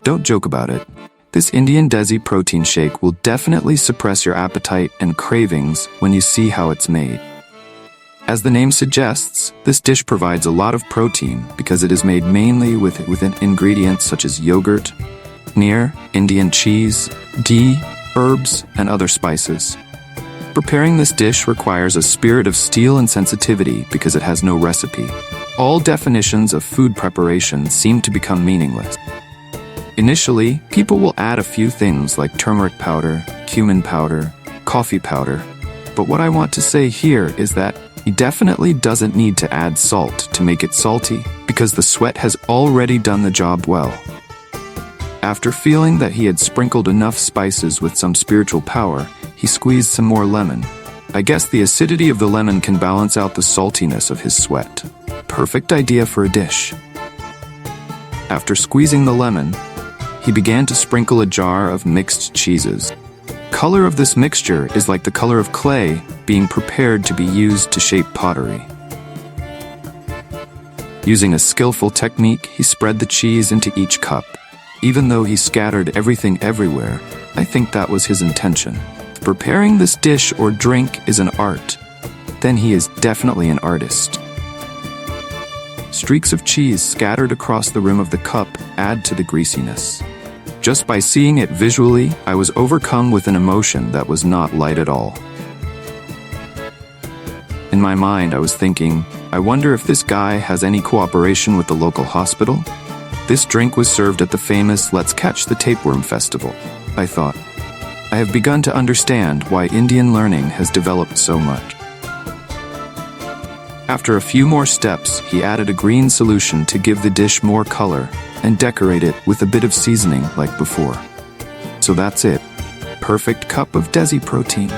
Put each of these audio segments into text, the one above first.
Don't joke about it. This Indian Desi protein shake will definitely suppress your appetite and cravings when you see how it's made. As the name suggests, this dish provides a lot of protein because it is made mainly with ingredients such as yogurt, paneer, Indian cheese, ghee, herbs, and other spices. Preparing this dish requires a spirit of steel and sensitivity because it has no recipe. All definitions of food preparation seem to become meaningless. Initially, people will add a few things like turmeric powder, cumin powder, coffee powder, but what I want to say here is that he definitely doesn't need to add salt to make it salty because the sweat has already done the job well. After feeling that he had sprinkled enough spices with some spiritual power, he squeezed some more lemon. I guess the acidity of the lemon can balance out the saltiness of his sweat. Perfect idea for a dish. After squeezing the lemon, he began to sprinkle a jar of mixed cheeses. Color of this mixture is like the color of clay being prepared to be used to shape pottery. Using a skillful technique, he spread the cheese into each cup. Even though he scattered everything everywhere, I think that was his intention. If preparing this dish or drink is an art, then he is definitely an artist. Streaks of cheese scattered across the rim of the cup add to the greasiness. Just by seeing it visually, I was overcome with an emotion that was not light at all. In my mind, I was thinking, I wonder if this guy has any cooperation with the local hospital? This drink was served at the famous Let's Catch the Tapeworm festival. I thought, I have begun to understand why Indian learning has developed so much. After a few more steps, he added a green solution to give the dish more color and decorate it with a bit of seasoning like before. So that's it. Perfect cup of Desi protein.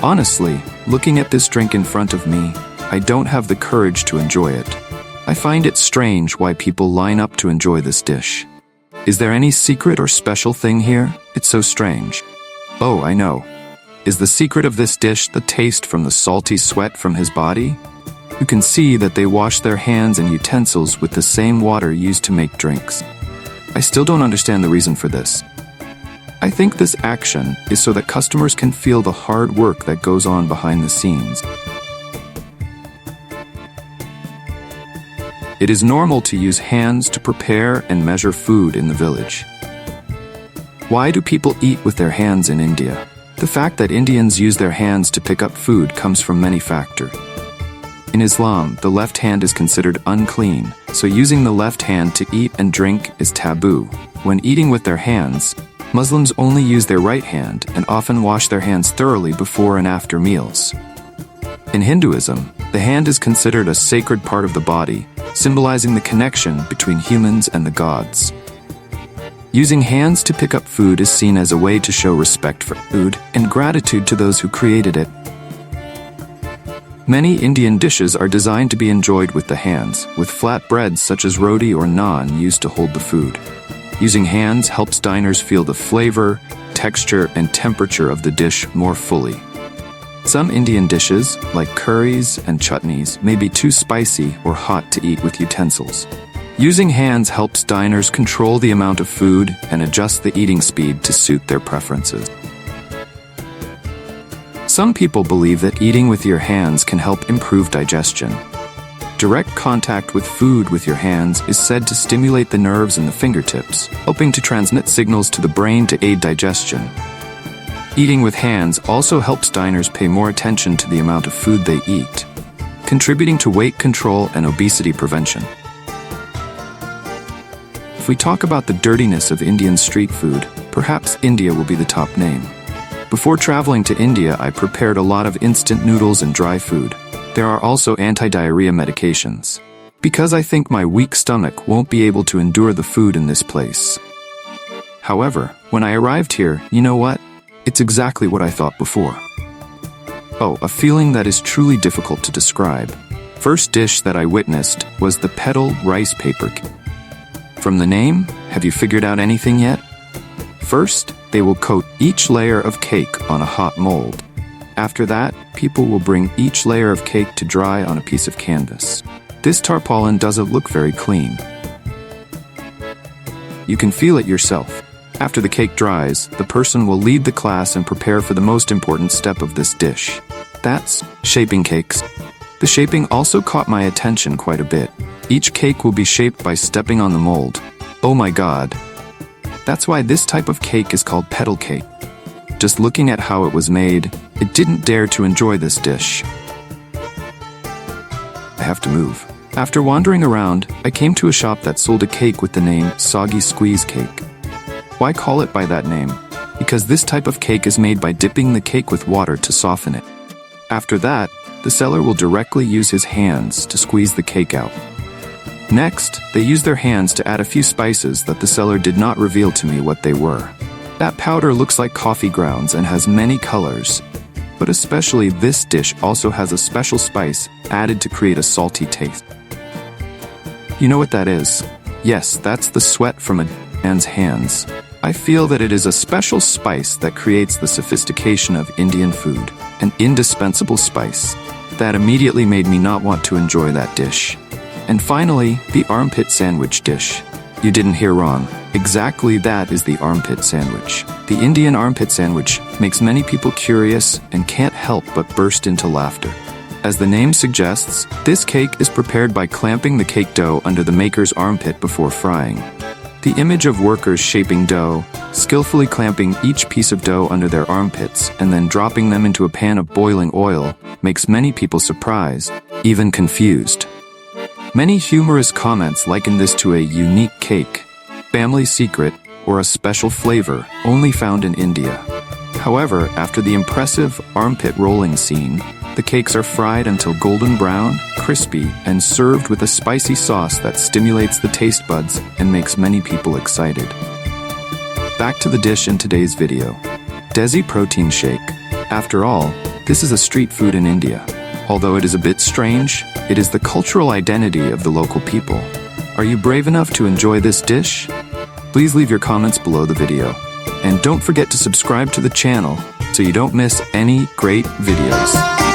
Honestly, looking at this drink in front of me, I don't have the courage to enjoy it. I find it strange why people line up to enjoy this dish. Is there any secret or special thing here? It's so strange. Oh, I know. Is the secret of this dish the taste from the salty sweat from his body? You can see that they wash their hands and utensils with the same water used to make drinks. I still don't understand the reason for this. I think this action is so that customers can feel the hard work that goes on behind the scenes. It is normal to use hands to prepare and measure food in the village. Why do people eat with their hands in India? The fact that Indians use their hands to pick up food comes from many factors. In Islam, the left hand is considered unclean, so using the left hand to eat and drink is taboo. When eating with their hands, Muslims only use their right hand and often wash their hands thoroughly before and after meals. In Hinduism, the hand is considered a sacred part of the body, symbolizing the connection between humans and the gods. Using hands to pick up food is seen as a way to show respect for food and gratitude to those who created it. Many Indian dishes are designed to be enjoyed with the hands, with flat breads such as roti or naan used to hold the food. Using hands helps diners feel the flavor, texture, and temperature of the dish more fully. Some Indian dishes, like curries and chutneys, may be too spicy or hot to eat with utensils. Using hands helps diners control the amount of food and adjust the eating speed to suit their preferences. Some people believe that eating with your hands can help improve digestion. Direct contact with food with your hands is said to stimulate the nerves in the fingertips, helping to transmit signals to the brain to aid digestion. Eating with hands also helps diners pay more attention to the amount of food they eat, contributing to weight control and obesity prevention. If we talk about the dirtiness of Indian street food, perhaps India will be the top name. Before traveling to India, I prepared a lot of instant noodles and dry food. There are also anti-diarrhea medications, because I think my weak stomach won't be able to endure the food in this place. However, when I arrived here, you know what? It's exactly what I thought before. Oh, a feeling that is truly difficult to describe. First dish that I witnessed was the petal rice paper cake. From the name, have you figured out anything yet? First, they will coat each layer of cake on a hot mold. After that, people will bring each layer of cake to dry on a piece of canvas. This tarpaulin doesn't look very clean. You can feel it yourself. After the cake dries, the person will lead the class and prepare for the most important step of this dish. That's shaping cakes. The shaping also caught my attention quite a bit. Each cake will be shaped by stepping on the mold. Oh my god. That's why this type of cake is called petal cake. Just looking at how it was made, it didn't dare to enjoy this dish. I have to move. After wandering around, I came to a shop that sold a cake with the name Soggy Squeeze Cake. Why call it by that name? Because this type of cake is made by dipping the cake with water to soften it. After that, the seller will directly use his hands to squeeze the cake out. Next, they use their hands to add a few spices that the seller did not reveal to me what they were. That powder looks like coffee grounds and has many colors. But especially this dish also has a special spice added to create a salty taste. You know what that is? Yes, that's the sweat from a man's hands. I feel that it is a special spice that creates the sophistication of Indian food, an indispensable spice that immediately made me not want to enjoy that dish. And finally, the armpit sandwich dish. You didn't hear wrong. Exactly that is the armpit sandwich. The Indian armpit sandwich makes many people curious and can't help but burst into laughter. As the name suggests, this cake is prepared by clamping the cake dough under the maker's armpit before frying. The image of workers shaping dough, skillfully clamping each piece of dough under their armpits and then dropping them into a pan of boiling oil makes many people surprised, even confused. Many humorous comments liken this to a unique cake, family secret, or a special flavor only found in India. However, after the impressive armpit rolling scene, the cakes are fried until golden brown, crispy, and served with a spicy sauce that stimulates the taste buds and makes many people excited. Back to the dish in today's video. Desi protein shake. After all, this is a street food in India. Although it is a bit strange, it is the cultural identity of the local people. Are you brave enough to enjoy this dish? Please leave your comments below the video. And don't forget to subscribe to the channel so you don't miss any great videos.